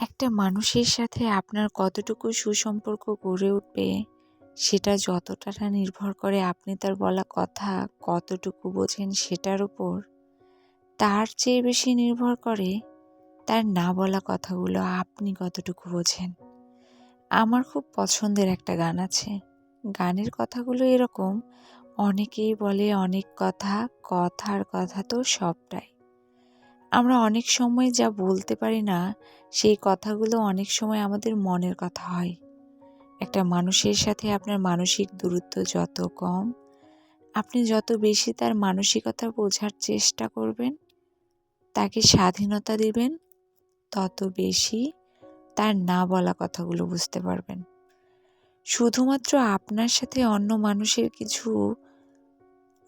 একটা মানুষের সাথে আপনার কতটুকু সুসম্পর্ক গড়ে উঠবে সেটা যতটা না নির্ভর করে আপনি তার বলা কথা কতটুকু বোঝেন সেটার উপর, তার চেয়ে বেশি নির্ভর করে তার না বলা কথাগুলো আপনি কতটুকু বোঝেন। আমার খুব পছন্দের একটা গান আছে। গানের কথাগুলো এরকম, অনেকেই বলে অনেক কথা, কথার কথা তো সবটাই। আমরা অনেক সময় যা বলতে পারি না, সেই কথাগুলো অনেক সময় আমাদের মনের কথা হয়। একটা মানুষের সাথে আপনার মানসিক দূরত্ব যত কম, আপনি যত বেশি তার মানসিকতা বোঝার চেষ্টা করবেন, তাকে স্বাধীনতা দিবেন, তত বেশি তার না বলা কথাগুলো বুঝতে পারবেন। শুধুমাত্র আপনার সাথে অন্য মানুষের কিছু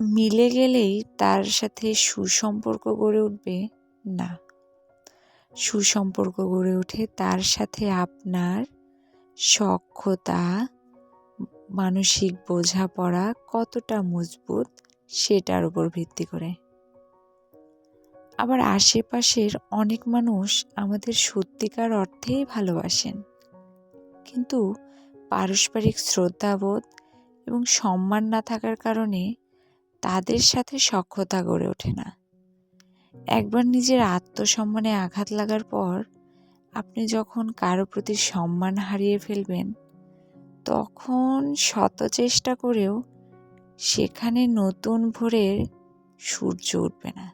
মিলে গেলেই তার সাথে সুসম্পর্ক গড়ে উঠবে, না। সুসম্পর্ক গড়ে ওঠে তার সাথে আপনার সখ্যতা, মানসিক বোঝাপড়া কতটা মজবুত সেটার উপর ভিত্তি করে। আবার আশেপাশের অনেক মানুষ আমাদের সত্যিকার অর্থেই ভালোবাসেন, কিন্তু পারস্পরিক শ্রদ্ধাবোধ এবং সম্মান না থাকার কারণে তাদের সাথে সখ্যতা গড়ে ওঠে না। একবার নিজের আত্মসম্মানে আঘাত লাগার পর আপনি যখন কারো প্রতি সম্মান হারিয়ে ফেলবেন, তখন শত চেষ্টা করেও সেখানে নতুন ভোরের সূর্য উঠবে না।